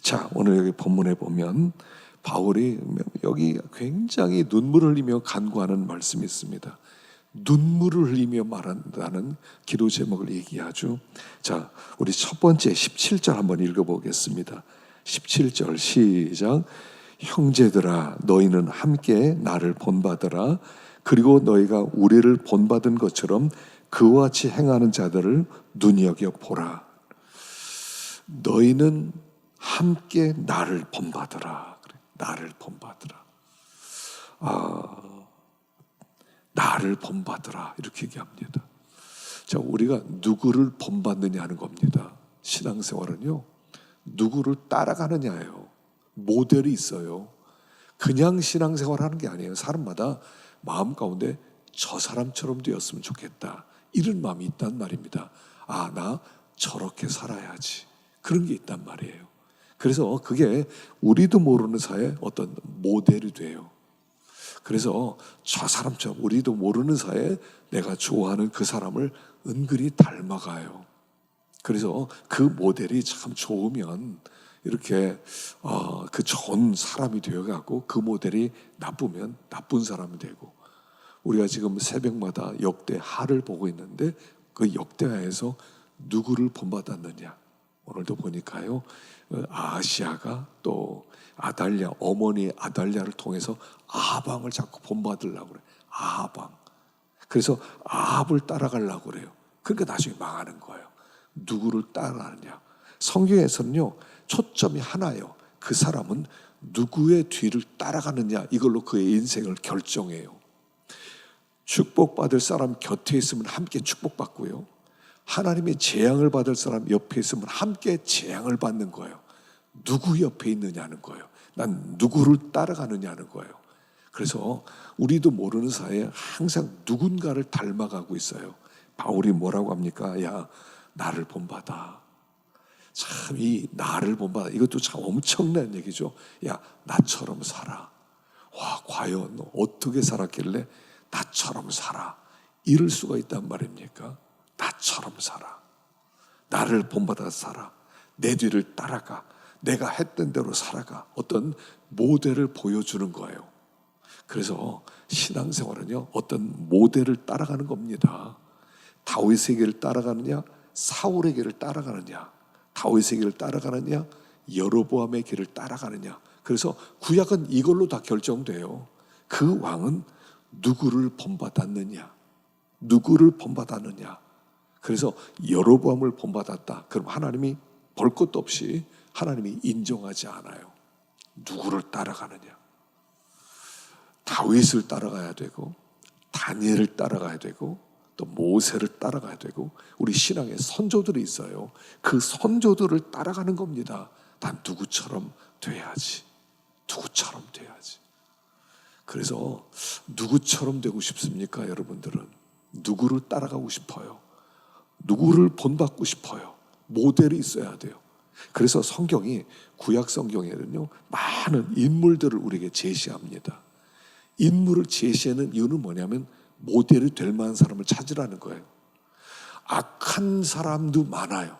자, 오늘 여기 본문에 보면 바울이 여기 굉장히 눈물을 흘리며 간구하는 말씀이 있습니다. 눈물을 흘리며 말한다는 기도 제목을 얘기하죠. 자, 우리 첫 번째 17절 한번 읽어보겠습니다. 17절 시작. 형제들아, 너희는 함께 나를 본받으라. 그리고 너희가 우리를 본받은 것처럼 그와 같이 행하는 자들을 눈여겨 보라. 너희는 함께 나를 본받으라. 나를 본받으라. 나를 본받으라. 이렇게 얘기합니다. 자, 우리가 누구를 본받느냐 하는 겁니다. 신앙생활은요, 누구를 따라가느냐예요. 모델이 있어요. 그냥 신앙생활 하는 게 아니에요. 사람마다 마음 가운데 저 사람처럼 되었으면 좋겠다, 이런 마음이 있단 말입니다. 나 저렇게 살아야지, 그런 게 있단 말이에요. 그래서 그게 우리도 모르는 사이에 어떤 모델이 돼요. 그래서 저 사람처럼 우리도 모르는 사이에 내가 좋아하는 그 사람을 은근히 닮아가요. 그래서 그 모델이 참 좋으면 이렇게 그 좋은 사람이 되어가고, 그 모델이 나쁘면 나쁜 사람이 되고. 우리가 지금 새벽마다 역대하를 보고 있는데 그 역대하에서 누구를 본받았느냐, 오늘도 보니까요, 아시아가 또 아달랴, 어머니 아달랴를 통해서 아방을 자꾸 본받으려고 그래요. 아방. 그래서 아합을 따라가려고 그래요. 그러니까 나중에 망하는 거예요. 누구를 따라가느냐. 성경에서는요, 초점이 하나예요. 그 사람은 누구의 뒤를 따라가느냐, 이걸로 그의 인생을 결정해요. 축복받을 사람 곁에 있으면 함께 축복받고요, 하나님의 재앙을 받을 사람 옆에 있으면 함께 재앙을 받는 거예요. 누구 옆에 있느냐는 거예요. 난 누구를 따라가느냐는 거예요. 그래서 우리도 모르는 사이에 항상 누군가를 닮아가고 있어요. 바울이 뭐라고 합니까? 야, 나를 본받아. 참, 이 나를 본받아, 이것도 참 엄청난 얘기죠. 야, 나처럼 살아. 와, 과연 너 어떻게 살았길래 나처럼 살아, 이럴 수가 있단 말입니까? 나처럼 살아. 나를 본받아 살아. 내 뒤를 따라가. 내가 했던 대로 살아가. 어떤 모델을 보여주는 거예요. 그래서 신앙생활은요, 어떤 모델을 따라가는 겁니다. 다윗의 길을 따라가느냐, 사울의 길을 따라가느냐, 다윗의 길을 따라가느냐, 여로보암의 길을 따라가느냐. 그래서 구약은 이걸로 다 결정돼요. 그 왕은 누구를 본받았느냐, 누구를 본받았느냐. 그래서 여로보암을 본받았다. 그럼 하나님이 볼 것도 없이 하나님이 인정하지 않아요. 누구를 따라가느냐. 다윗을 따라가야 되고, 다니엘을 따라가야 되고, 또 모세를 따라가야 되고, 우리 신앙에 선조들이 있어요. 그 선조들을 따라가는 겁니다. 난 누구처럼 돼야지, 누구처럼 돼야지. 그래서 누구처럼 되고 싶습니까? 여러분들은 누구를 따라가고 싶어요? 누구를 본받고 싶어요? 모델이 있어야 돼요. 그래서 성경이, 구약 성경에는요, 많은 인물들을 우리에게 제시합니다. 인물을 제시하는 이유는 뭐냐면 모델이 될 만한 사람을 찾으라는 거예요. 악한 사람도 많아요.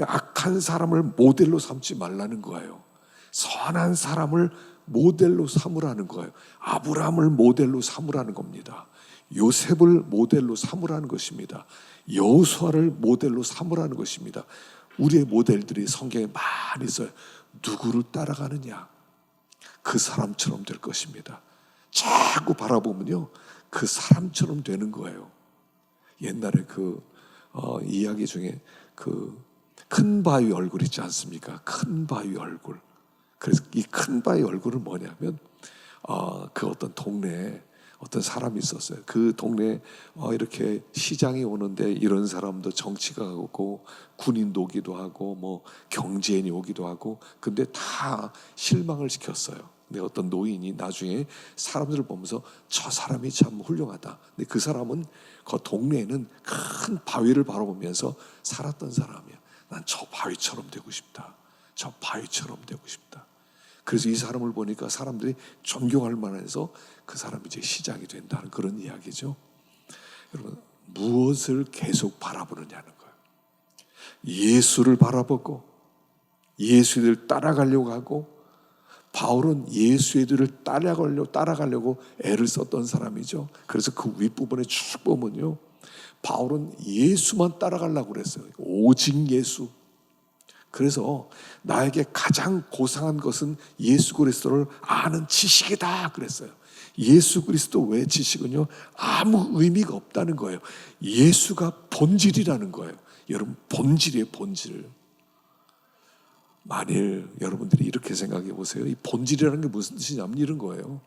악한 사람을 모델로 삼지 말라는 거예요. 선한 사람을 모델로 삼으라는 거예요. 아브라함을 모델로 삼으라는 겁니다. 요셉을 모델로 삼으라는 것입니다. 여호수아를 모델로 삼으라는 것입니다. 우리의 모델들이 성경에 많이 있어요. 누구를 따라가느냐, 그 사람처럼 될 것입니다. 자꾸 바라보면요, 그 사람처럼 되는 거예요. 옛날에 이야기 중에 큰 바위 얼굴 있지 않습니까? 큰 바위 얼굴. 그래서 이 큰 바위 얼굴은 뭐냐면 그 어떤 동네에 어떤 사람이 있었어요. 그 동네에 이렇게 시장이 오는데 이런 사람도 정치가 오고 군인도 오기도 하고 뭐 경제인이 오기도 하고, 근데 다 실망을 시켰어요. 근데 어떤 노인이 나중에 사람들을 보면서 저 사람이 참 훌륭하다. 근데 그 사람은 그 동네에는 큰 바위를 바라보면서 살았던 사람이야. 난 저 바위처럼 되고 싶다. 저 바위처럼 되고 싶다. 그래서 이 사람을 보니까 사람들이 존경할 만해서 그 사람이 이제 시장이 된다는 그런 이야기죠. 여러분, 무엇을 계속 바라보느냐는 거예요. 예수를 바라보고 예수들을 따라가려고 하고, 바울은 예수들을 따라가려고 애를 썼던 사람이죠. 그래서 그 윗부분에 쭉 보면요, 바울은 예수만 따라가려고 그랬어요. 오직 예수. 그래서 나에게 가장 고상한 것은 예수 그리스도를 아는 지식이다 그랬어요. 예수 그리스도 외 지식은요 아무 의미가 없다는 거예요. 예수가 본질이라는 거예요. 여러분, 본질이에요, 본질. 만일 여러분들이 이렇게 생각해 보세요. 이 본질이라는 게 무슨 뜻이냐면 이런 거예요.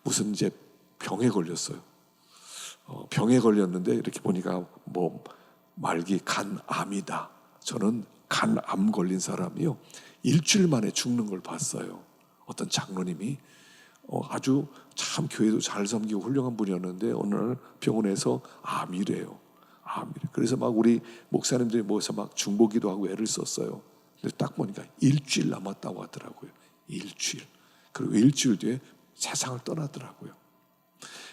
무슨 이제 병에 걸렸어요. 병에 걸렸는데 이렇게 보니까 뭐 말기 간암이다. 저는 간암 걸린 사람이요, 일주일 만에 죽는 걸 봤어요. 어떤 장로님이 아주 참 교회도 잘 섬기고 훌륭한 분이었는데 어느 날 병원에서 암이래요. 암이래. 그래서 막 우리 목사님들이 모여서 막 중보기도 하고 애를 썼어요. 근데 딱 보니까 일주일 남았다고 하더라고요. 일주일. 그리고 일주일 뒤에 세상을 떠나더라고요.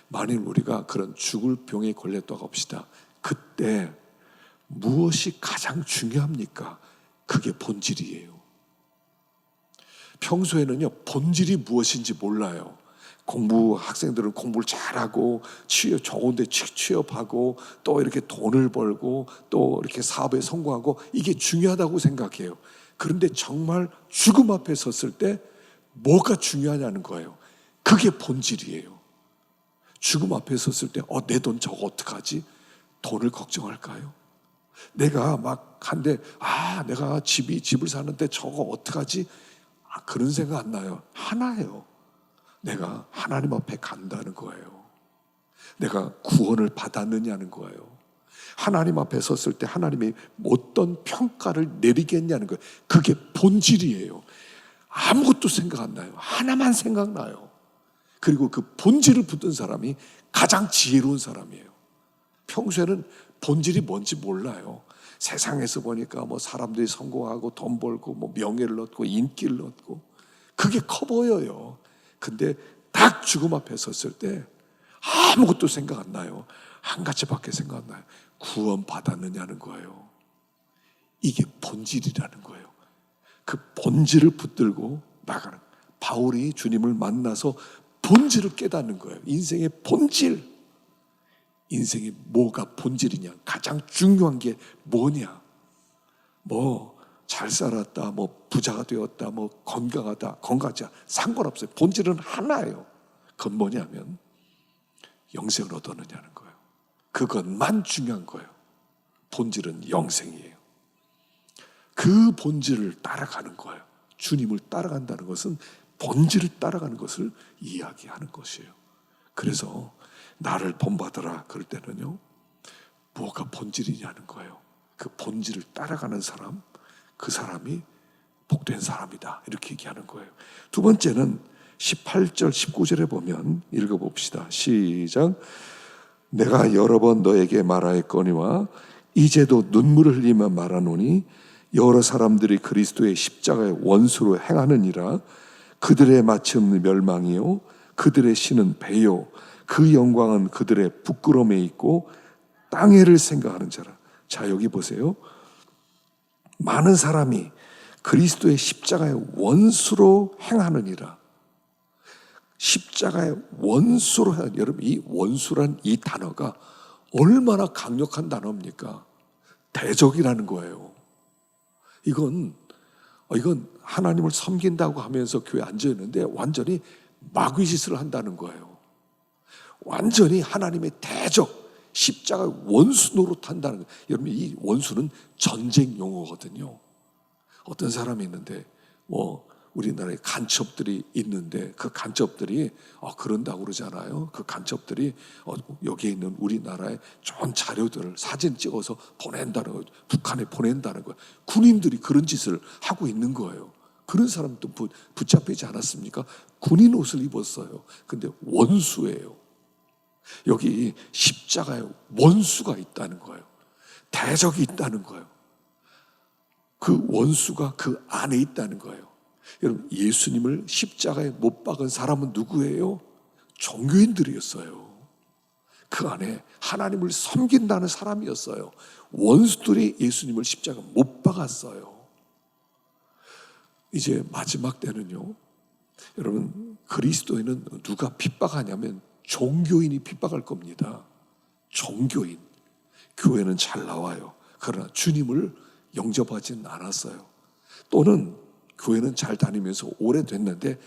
만일 우리가 그런 죽을 병에 걸렸다고 합시다. 그때 무엇이 가장 중요합니까? 그게 본질이에요. 평소에는요, 본질이 무엇인지 몰라요. 학생들은 공부를 잘하고 좋은 데 취업하고 또 이렇게 돈을 벌고 또 이렇게 사업에 성공하고 이게 중요하다고 생각해요. 그런데 정말 죽음 앞에 섰을 때 뭐가 중요하냐는 거예요. 그게 본질이에요. 죽음 앞에 섰을 때 내 돈 저거 어떡하지? 돈을 걱정할까요? 내가 막 한데 내가 집을 사는데 저거 어떡하지? 그런 생각 안 나요. 하나예요. 내가 하나님 앞에 간다는 거예요. 내가 구원을 받았느냐는 거예요. 하나님 앞에 섰을 때 하나님이 어떤 평가를 내리겠냐는 거예요. 그게 본질이에요. 아무것도 생각 안 나요. 하나만 생각나요. 그리고 그 본질을 붙든 사람이 가장 지혜로운 사람이에요. 평소에는 본질이 뭔지 몰라요. 세상에서 보니까 뭐 사람들이 성공하고 돈 벌고 뭐 명예를 얻고 인기를 얻고 그게 커 보여요. 근데 딱 죽음 앞에 섰을 때 아무것도 생각 안 나요. 한 가지밖에 생각 안 나요. 구원 받았느냐는 거예요. 이게 본질이라는 거예요. 그 본질을 붙들고 나가는, 바울이 주님을 만나서 본질을 깨닫는 거예요. 인생의 본질. 인생이 뭐가 본질이냐, 가장 중요한 게 뭐냐. 뭐 잘 살았다, 뭐 부자가 되었다, 뭐 건강하지 상관없어요. 본질은 하나예요. 그건 뭐냐면 영생을 얻었느냐는 거예요. 그것만 중요한 거예요. 본질은 영생이에요. 그 본질을 따라가는 거예요. 주님을 따라간다는 것은 본질을 따라가는 것을 이야기하는 것이에요. 그래서 나를 본받으라 그럴 때는요, 뭐가 본질이냐는 거예요. 그 본질을 따라가는 사람, 그 사람이 복된 사람이다, 이렇게 얘기하는 거예요. 두 번째는 18절 19절에 보면 읽어봅시다. 시작. 내가 여러 번 너에게 말하였거니와 이제도 눈물을 흘리며 말하노니 여러 사람들이 그리스도의 십자가의 원수로 행하느니라. 그들의 마침은 멸망이요 그들의 신은 배요 그 영광은 그들의 부끄러움에 있고 땅해를 생각하는 자라. 자, 여기 보세요. 많은 사람이 그리스도의 십자가의 원수로 행하느니라. 십자가의 원수로 행하는, 여러분, 이 원수란 이 단어가 얼마나 강력한 단어입니까? 대적이라는 거예요. 이건 하나님을 섬긴다고 하면서 교회에 앉아있는데 완전히 마귀짓을 한다는 거예요. 완전히 하나님의 대적, 십자가 원수 노릇한다는 거예요. 여러분, 이 원수는 전쟁 용어거든요. 어떤 사람이 있는데 우리나라에 간첩들이 있는데 그 간첩들이 그런다고 그러잖아요. 그 간첩들이 여기에 있는 우리나라의 좋은 자료들을 사진 찍어서 보낸다는 거예요. 북한에 보낸다는 거예요. 군인들이 그런 짓을 하고 있는 거예요. 그런 사람도 붙잡히지 않았습니까? 군인 옷을 입었어요. 근데 원수예요. 여기 십자가에 원수가 있다는 거예요. 대적이 있다는 거예요. 그 원수가 그 안에 있다는 거예요. 여러분, 예수님을 십자가에 못 박은 사람은 누구예요? 종교인들이었어요. 그 안에 하나님을 섬긴다는 사람이었어요. 원수들이 예수님을 십자가에 못 박았어요. 이제 마지막 때는요, 여러분, 그리스도인은 누가 핍박하냐면 종교인이 핍박할 겁니다. 종교인. 교회는 잘 나와요. 그러나 주님을 영접하지는 않았어요. 또는 교회는 잘 다니면서 오래됐는데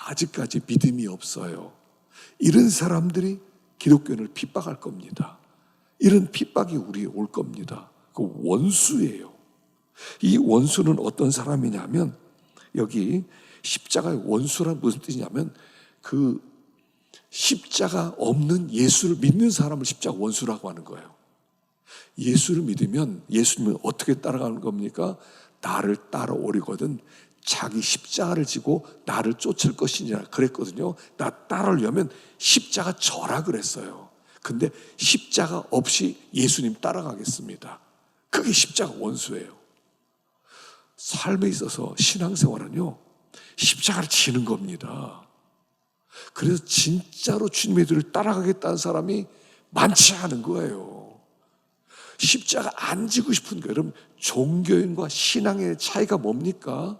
아직까지 믿음이 없어요. 이런 사람들이 기독교인을 핍박할 겁니다. 이런 핍박이 우리에 올 겁니다. 그 원수예요. 이 원수는 어떤 사람이냐면, 여기 십자가의 원수란 무슨 뜻이냐면, 그 십자가 없는 예수를 믿는 사람을 십자가 원수라고 하는 거예요. 예수를 믿으면 예수님은 어떻게 따라가는 겁니까? 나를 따라오려거든 자기 십자가를 지고 나를 쫓을 것이니라 그랬거든요. 나 따르려면 십자가 져라 그랬어요. 근데 십자가 없이 예수님 따라가겠습니다. 그게 십자가 원수예요. 삶에 있어서 신앙생활은요, 십자가를 지는 겁니다. 그래서 진짜로 주님의 뒤를 따라가겠다는 사람이 많지 않은 거예요. 십자가 안 지고 싶은 거예요. 여러분, 종교인과 신앙의 차이가 뭡니까?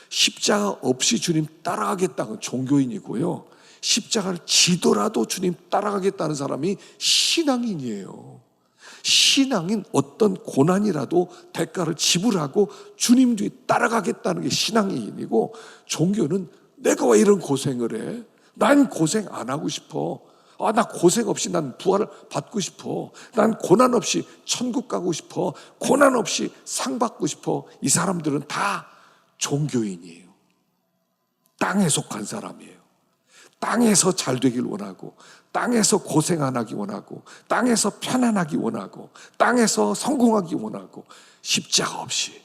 십자가 없이 주님 따라가겠다는 종교인이고요, 십자가를 지더라도 주님 따라가겠다는 사람이 신앙인이에요. 신앙인 어떤 고난이라도 대가를 지불하고 주님 뒤에 따라가겠다는 게 신앙인이고, 종교는 내가 왜 이런 고생을 해? 난 고생 안 하고 싶어. 나 고생 없이 난 부활을 받고 싶어. 난 고난 없이 천국 가고 싶어. 고난 없이 상 받고 싶어. 이 사람들은 다 종교인이에요. 땅에 속한 사람이에요. 땅에서 잘 되길 원하고, 땅에서 고생 안 하기 원하고, 땅에서 편안하기 원하고, 땅에서 성공하기 원하고, 십자가 없이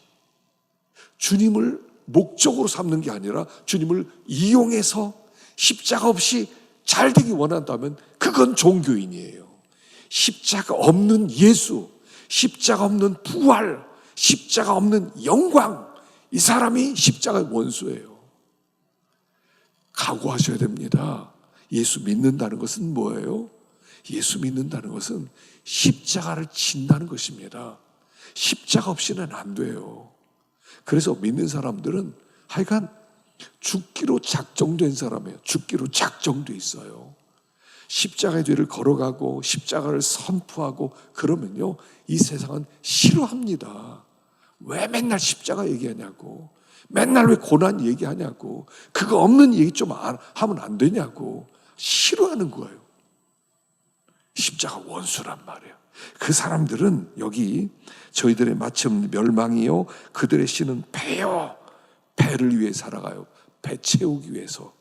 주님을 목적으로 삼는 게 아니라 주님을 이용해서 십자가 없이 잘 되기 원한다면 그건 종교인이에요. 십자가 없는 예수, 십자가 없는 부활, 십자가 없는 영광, 이 사람이 십자가의 원수예요. 각오하셔야 됩니다. 예수 믿는다는 것은 뭐예요? 예수 믿는다는 것은 십자가를 진다는 것입니다. 십자가 없이는 안 돼요. 그래서 믿는 사람들은 하여간 죽기로 작정된 사람이에요. 죽기로 작정돼 있어요. 십자가의 뒤를 걸어가고 십자가를 선포하고 그러면요, 이 세상은 싫어합니다. 왜 맨날 십자가 얘기하냐고, 맨날 왜 고난 얘기하냐고, 그거 없는 얘기 좀 하면 안 되냐고 싫어하는 거예요. 십자가 원수란 말이에요. 그 사람들은 여기 저희들의 마침 멸망이요 그들의 씨는 배요, 배를 위해 살아가요. 배 채우기 위해서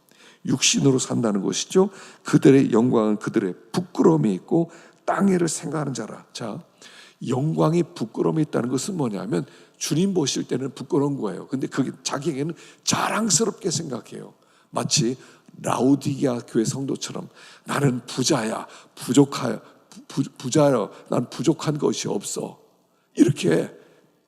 육신으로 산다는 것이죠. 그들의 영광은 그들의 부끄러움이 있고 땅에를 생각하는 자라. 자, 영광이 부끄러움이 있다는 것은 뭐냐면 주님 보실 때는 부끄러운 거예요. 근데 그게 자기에게는 자랑스럽게 생각해요. 마치 라우디게아 교회 성도처럼 나는 부자야, 부자야, 난 부족한 것이 없어. 이렇게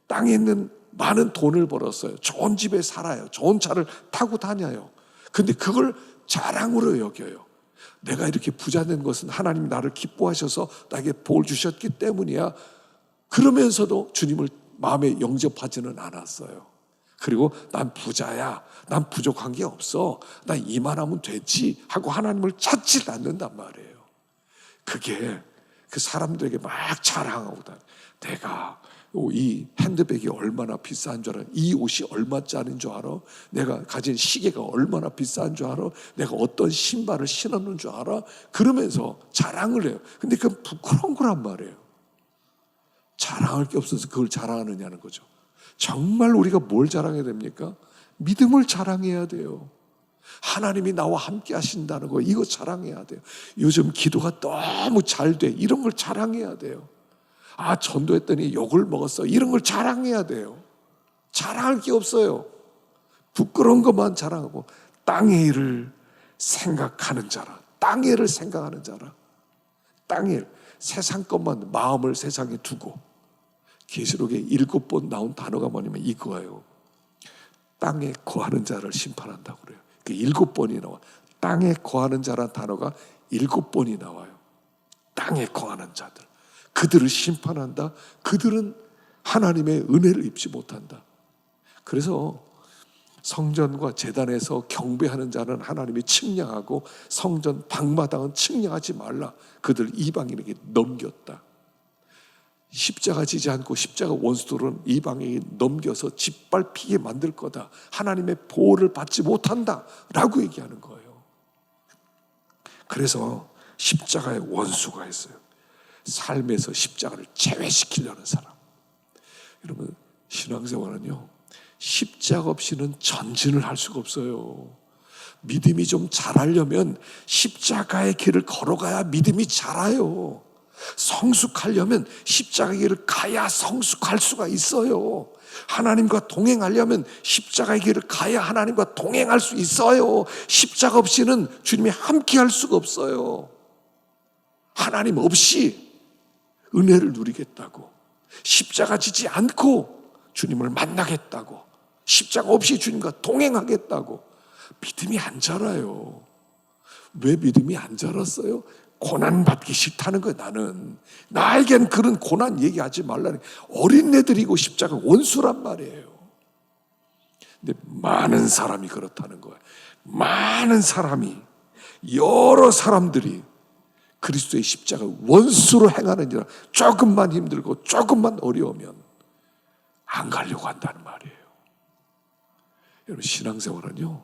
땅에 있는 많은 돈을 벌었어요. 좋은 집에 살아요. 좋은 차를 타고 다녀요. 근데 그걸 자랑으로 여겨요. 내가 이렇게 부자 된 것은 하나님이 나를 기뻐하셔서 나에게 복 주셨기 때문이야. 그러면서도 주님을 마음에 영접하지는 않았어요. 그리고 난 부자야, 난 부족한 게 없어, 난 이만하면 됐지 하고 하나님을 찾지 않는단 말이에요. 그게 그 사람들에게 막 자랑하고 다녀. 내가 이 핸드백이 얼마나 비싼 줄 알아? 이 옷이 얼마짜리인 줄 알아? 내가 가진 시계가 얼마나 비싼 줄 알아? 내가 어떤 신발을 신었는 줄 알아? 그러면서 자랑을 해요. 근데 그건 부끄러운 거란 말이에요. 자랑할 게 없어서 그걸 자랑하느냐는 거죠. 정말 우리가 뭘 자랑해야 됩니까? 믿음을 자랑해야 돼요. 하나님이 나와 함께 하신다는 거, 이거 자랑해야 돼요. 요즘 기도가 너무 잘 돼, 이런 걸 자랑해야 돼요. 전도했더니 욕을 먹었어, 이런 걸 자랑해야 돼요. 자랑할 게 없어요. 부끄러운 것만 자랑하고, 땅의 일을 생각하는 자라. 땅의 일을 생각하는 자라. 땅의 일, 세상 것만 마음을 세상에 두고. 계시록에 7번 나온 단어가 뭐냐면 이거예요. 땅에 거하는 자를 심판한다고 그래요. 7번이 나와. 땅에 거하는 자라는 단어가 7번이 나와요. 땅에 거하는 자들, 그들을 심판한다. 그들은 하나님의 은혜를 입지 못한다. 그래서 성전과 제단에서 경배하는 자는 하나님이 측량하고 성전 방마당은 측량하지 말라. 그들 이방인에게 넘겼다. 십자가 지지 않고 십자가 원수들은 이방인이 넘겨서 짓밟히게 만들 거다. 하나님의 보호를 받지 못한다 라고 얘기하는 거예요. 그래서 십자가의 원수가 있어요. 삶에서 십자가를 제외시키려는 사람. 여러분, 신앙생활은요, 십자가 없이는 전진을 할 수가 없어요. 믿음이 좀 자라려면 십자가의 길을 걸어가야 믿음이 자라요. 성숙하려면 십자가의 길을 가야 성숙할 수가 있어요. 하나님과 동행하려면 십자가의 길을 가야 하나님과 동행할 수 있어요. 십자가 없이는 주님이 함께 할 수가 없어요. 하나님 없이 은혜를 누리겠다고, 십자가 지지 않고 주님을 만나겠다고, 십자가 없이 주님과 동행하겠다고, 믿음이 안 자라요. 왜 믿음이 안 자랐어요? 고난받기 싫다는 거예요. 나에겐 그런 고난 얘기하지 말라는, 어린애들이고 십자가 원수란 말이에요. 근데 많은 사람이 그렇다는 거예요. 많은 사람이, 여러 사람들이 그리스도의 십자가 원수로 행하는지라, 조금만 힘들고 조금만 어려우면 안 가려고 한다는 말이에요. 여러분, 신앙생활은요,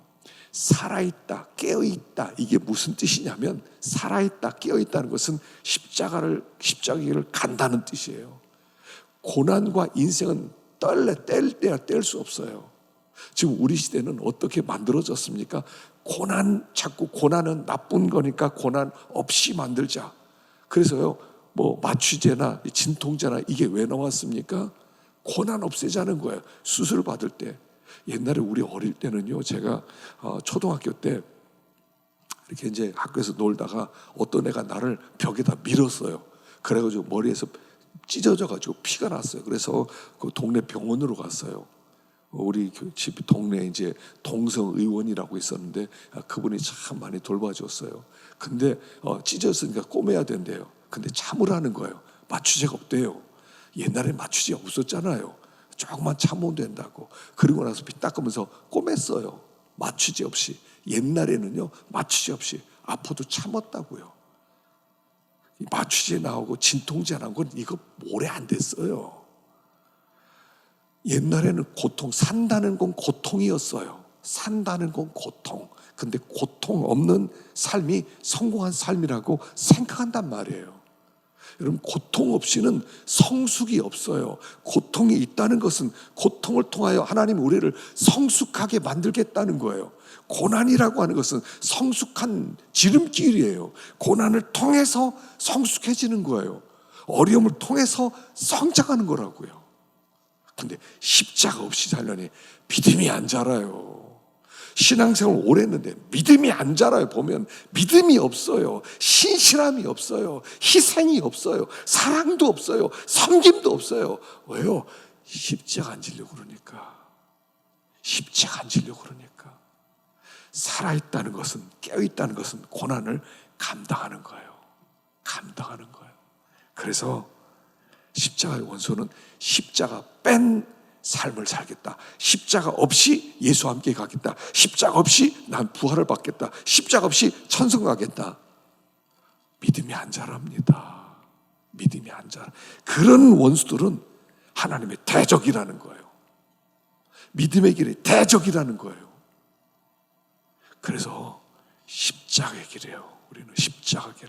살아있다, 깨어있다, 이게 무슨 뜻이냐면, 살아있다, 깨어있다는 것은 십자가의 길을 간다는 뜻이에요. 고난과 인생은 뗄 때야 뗄 수 없어요. 지금 우리 시대는 어떻게 만들어졌습니까? 자꾸 고난은 나쁜 거니까 고난 없이 만들자. 그래서요, 뭐 마취제나 진통제나 이게 왜 나왔습니까? 고난 없애자는 거예요. 수술 받을 때. 옛날에 우리 어릴 때는요, 제가 초등학교 때 이렇게 이제 학교에서 놀다가 어떤 애가 나를 벽에다 밀었어요. 그래가지고 머리에서 찢어져가지고 피가 났어요. 그래서 그 동네 병원으로 갔어요. 우리 집 동네에 이제 동성 의원이라고 있었는데, 그분이 참 많이 돌봐줬어요. 근데 찢었으니까 꼬매야 된대요. 근데 참으라는 거예요. 마취제가 없대요. 옛날에 마취제 없었잖아요. 조금만 참으면 된다고. 그리고 나서 피 닦으면서 꼬맸어요. 마취제 없이. 옛날에는요, 마취제 없이 아파도 참았다고요. 마취제 나오고 진통제 나온 건 이거 오래 안 됐어요. 옛날에는 산다는 건 고통이었어요. 산다는 건 고통. 근데 고통 없는 삶이 성공한 삶이라고 생각한단 말이에요. 여러분, 고통 없이는 성숙이 없어요. 고통이 있다는 것은 고통을 통하여 하나님 우리를 성숙하게 만들겠다는 거예요. 고난이라고 하는 것은 성숙한 지름길이에요. 고난을 통해서 성숙해지는 거예요. 어려움을 통해서 성장하는 거라고요. 근데 십자가 없이 살려니 믿음이 안 자라요. 신앙생활 오래 했는데 믿음이 안 자라요. 보면 믿음이 없어요. 신실함이 없어요. 희생이 없어요. 사랑도 없어요. 섬김도 없어요. 왜요? 십자가 안 지려고 그러니까. 십자가 안 지려고 그러니까. 살아있다는 것은, 깨어있다는 것은 고난을 감당하는 거예요. 감당하는 거예요. 그래서 십자가의 원수는 십자가 뺀 삶을 살겠다. 십자가 없이 예수와 함께 가겠다. 십자가 없이 난 부활을 받겠다. 십자가 없이 천성 가겠다. 믿음이 안 자랍니다. 믿음이 안 자라. 그런 원수들은 하나님의 대적이라는 거예요. 믿음의 길이 대적이라는 거예요. 그래서 십자가의 길이에요. 우리는 십자가 길.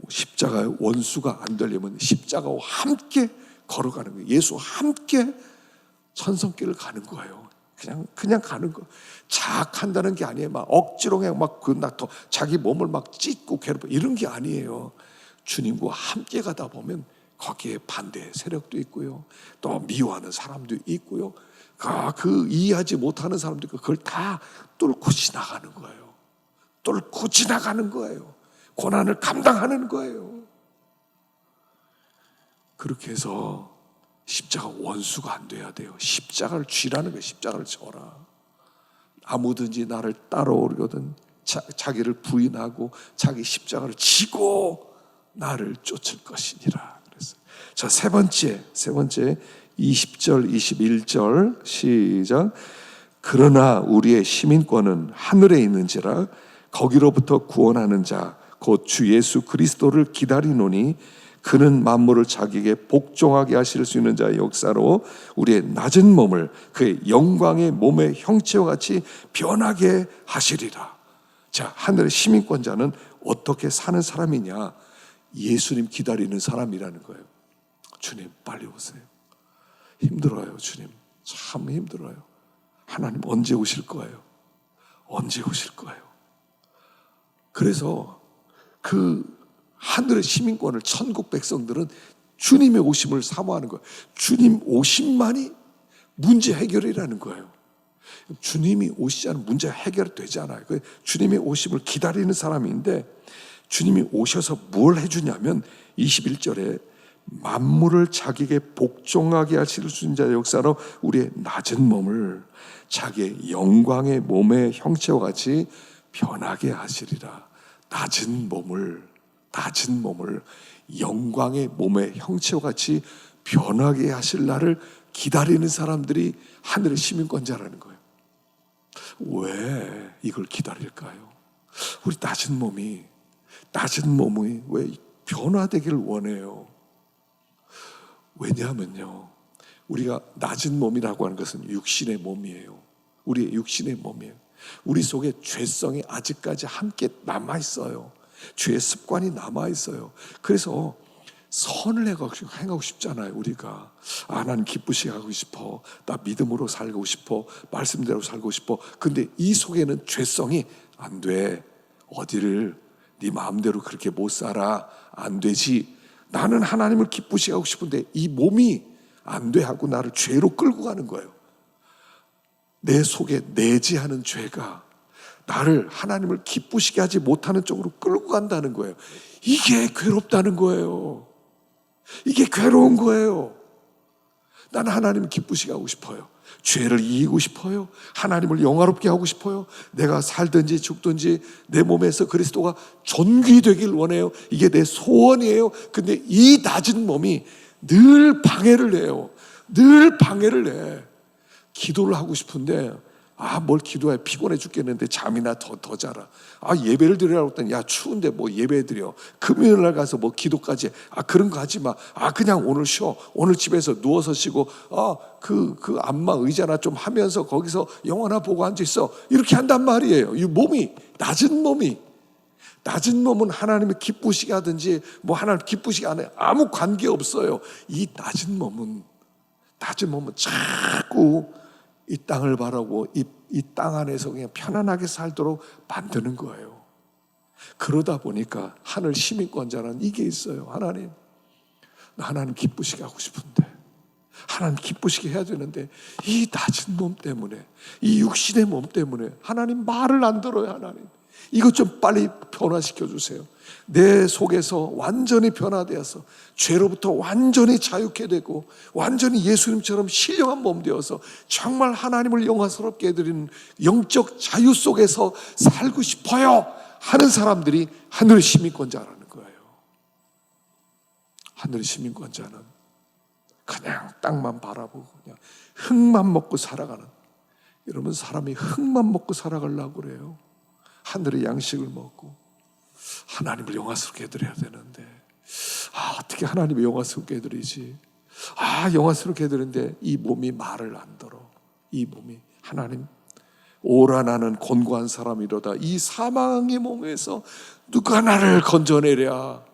십자가의 원수가 안 되려면 십자가와 함께 걸어가는 거예요. 예수와 함께 천성길을 가는 거예요. 그냥 가는 거. 자학한다는 게 아니에요. 막 억지로 그냥 자기 몸을 막 찢고 괴롭혀 이런 게 아니에요. 주님과 함께 가다 보면 거기에 반대 세력도 있고요. 또 미워하는 사람도 있고요. 그 이해하지 못하는 사람도 있고, 그걸 다 뚫고 지나가는 거예요. 뚫고 지나가는 거예요. 고난을 감당하는 거예요. 그렇게 해서 십자가 원수가 안 돼야 돼요. 십자가를 쥐라는 거예요. 십자가를 져라. 아무든지 나를 따라오려든 자기를 부인하고 자기 십자가를 지고 나를 쫓을 것이니라. 그랬어요. 자, 세 번째 20절 21절 시작. 그러나 우리의 시민권은 하늘에 있는지라 거기로부터 구원하는 자 곧 주 예수 그리스도를 기다리노니 그는 만물을 자기에게 복종하게 하실 수 있는 자의 역사로 우리의 낮은 몸을 그의 영광의 몸의 형체와 같이 변하게 하시리라. 자, 하늘의 시민권자는 어떻게 사는 사람이냐? 예수님 기다리는 사람이라는 거예요. 주님 빨리 오세요. 힘들어요. 주님 참 힘들어요. 하나님 언제 오실 거예요? 언제 오실 거예요? 그래서 그 하늘의 시민권을 천국 백성들은 주님의 오심을 사모하는 거예요. 주님 오심만이 문제 해결이라는 거예요. 주님이 오시지 않으면 문제 해결이 되지 않아요. 주님의 오심을 기다리는 사람인데 주님이 오셔서 뭘 해주냐면 21절에 만물을 자기에게 복종하게 하실 수 있는 자의 역사로 우리의 낮은 몸을 자기의 영광의 몸의 형체와 같이 변하게 하시리라. 낮은 몸을 영광의 몸의 형체와 같이 변하게 하실 날을 기다리는 사람들이 하늘의 시민권자라는 거예요. 왜 이걸 기다릴까요? 우리 낮은 몸이 왜 변화되기를 원해요? 왜냐하면요, 우리가 낮은 몸이라고 하는 것은 육신의 몸이에요. 우리의 육신의 몸이에요. 우리 속에 죄성이 아직까지 함께 남아있어요. 죄의 습관이 남아있어요. 그래서 선을 행하고 싶잖아요. 우리가 하나님 기쁘시게 하고 싶어, 나 믿음으로 살고 싶어, 말씀대로 살고 싶어. 근데 이 속에는 죄성이 안 돼. 어디를 네 마음대로 그렇게 못 살아. 안 되지. 나는 하나님을 기쁘시게 하고 싶은데 이 몸이 안 돼 하고 나를 죄로 끌고 가는 거예요. 내 속에 내재하는 죄가 나를 하나님을 기쁘시게 하지 못하는 쪽으로 끌고 간다는 거예요. 이게 괴롭다는 거예요. 이게 괴로운 거예요. 나는 하나님을 기쁘시게 하고 싶어요. 죄를 이기고 싶어요. 하나님을 영화롭게 하고 싶어요. 내가 살든지 죽든지 내 몸에서 그리스도가 존귀되길 원해요. 이게 내 소원이에요. 근데 이 낮은 몸이 늘 방해를 해요. 늘 방해를 해. 기도를 하고 싶은데 뭘 기도해, 피곤해 죽겠는데 잠이나 더 자라. 예배를 드리라고 했더니 야 추운데 뭐 예배 드려. 금요일 날 가서 뭐 기도까지 그런 거 하지 마. 그냥 오늘 쉬어. 오늘 집에서 누워서 쉬고 그 안마 의자나 좀 하면서 거기서 영화나 보고 앉아 있어. 이렇게 한단 말이에요. 이 몸이 낮은 몸은 하나님을 기쁘시게 하든지 뭐 하나님 기쁘시게 안 해 아무 관계 없어요. 이 낮은 몸은 자꾸 이 땅을 바라고 이 땅 안에서 그냥 편안하게 살도록 만드는 거예요. 그러다 보니까 하늘 시민권자는 이게 있어요. 하나님, 나 하나님 기쁘시게 하고 싶은데, 하나님 기쁘시게 해야 되는데 이 낮은 몸 때문에, 이 육신의 몸 때문에 하나님 말을 안 들어요. 하나님 이것 좀 빨리 변화시켜 주세요. 내 속에서 완전히 변화되어서 죄로부터 완전히 자유케 되고 완전히 예수님처럼 신령한 몸 되어서 정말 하나님을 영화스럽게 해드리는 영적 자유 속에서 살고 싶어요 하는 사람들이 하늘의 시민권자라는 거예요. 하늘의 시민권자는 그냥 땅만 바라보고 그냥 흙만 먹고 살아가는, 여러분 사람이 흙만 먹고 살아가려고 그래요. 하늘의 양식을 먹고 하나님을 영화스럽게 해드려야 되는데 어떻게 하나님을 영화스럽게 해드리지? 영화스럽게 해드리는데 이 몸이 말을 안 들어. 이 몸이 하나님 오라 나는 곤고한 사람이로다. 이 사망의 몸에서 누가 나를 건져내랴?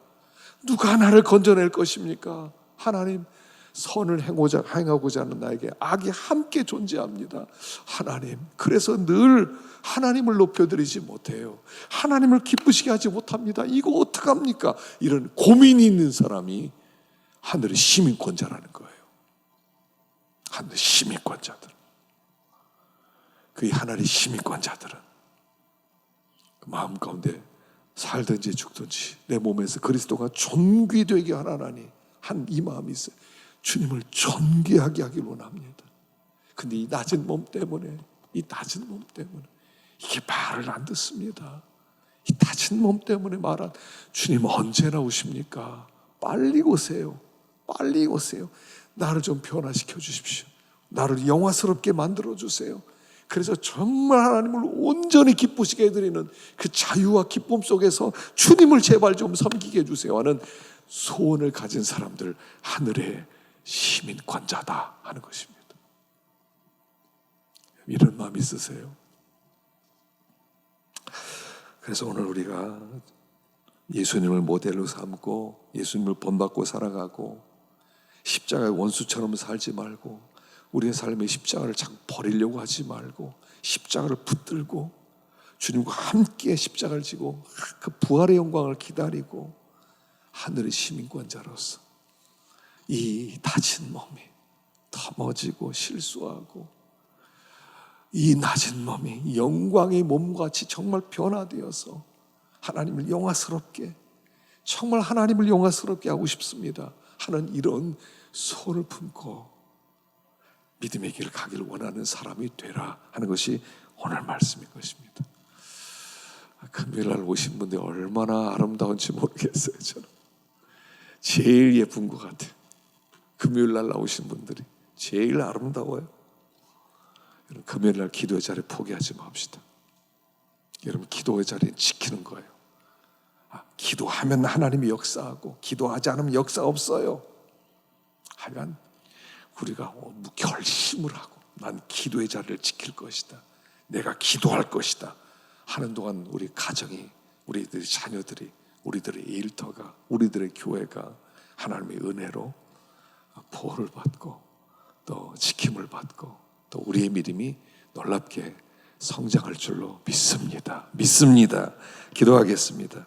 누가 나를 건져낼 것입니까? 하나님 선을 행하고자 하는 나에게 악이 함께 존재합니다. 하나님, 그래서 늘 하나님을 높여드리지 못해요. 하나님을 기쁘시게 하지 못합니다. 이거 어떡합니까? 이런 고민이 있는 사람이 하늘의 시민권자라는 거예요. 하늘의 시민권자들. 그 하늘의 시민권자들은 그 마음 가운데 살든지 죽든지 내 몸에서 그리스도가 존귀되게 하나니 한 이 마음이 있어요. 주님을 존귀하게 하길 원합니다. 근데 이 낮은 몸 때문에 이게 말을 안 듣습니다. 이 낮은 몸 때문에 말한 주님 언제 나오십니까? 빨리 오세요. 빨리 오세요. 나를 좀 변화시켜 주십시오. 나를 영화스럽게 만들어 주세요. 그래서 정말 하나님을 온전히 기쁘시게 해드리는 그 자유와 기쁨 속에서 주님을 제발 좀 섬기게 해주세요 하는 소원을 가진 사람들, 하늘의 시민권자다 하는 것입니다. 이런 마음 있으세요? 그래서 오늘 우리가 예수님을 모델로 삼고 예수님을 본받고 살아가고 십자가의 원수처럼 살지 말고 우리의 삶의 십자가를 자꾸 버리려고 하지 말고 십자가를 붙들고 주님과 함께 십자가를 지고 그 부활의 영광을 기다리고 하늘의 시민권자로서 이 다친 몸이 터머지고 실수하고 이 낮은 몸이 영광의 몸같이 정말 변화되어서 하나님을 영화스럽게, 정말 하나님을 영화스럽게 하고 싶습니다 하는 이런 소원을 품고 믿음의 길을 가기를 원하는 사람이 되라 하는 것이 오늘 말씀인 것입니다. 금요일날 오신 분들이 얼마나 아름다운지 모르겠어요. 저는 제일 예쁜 것 같아요. 금요일날 나오신 분들이 제일 아름다워요. 여러분, 금요일날 기도의 자리 포기하지 맙시다. 여러분, 기도의 자리는 지키는 거예요. 기도하면 하나님이 역사하고 기도하지 않으면 역사 없어요. 하여간 우리가 결심을 하고 난 기도의 자리를 지킬 것이다, 내가 기도할 것이다 하는 동안 우리 가정이, 우리들의 자녀들이, 우리들의 일터가, 우리들의 교회가 하나님의 은혜로 보호를 받고 또 지킴을 받고 또 우리의 믿음이 놀랍게 성장할 줄로 믿습니다. 기도하겠습니다.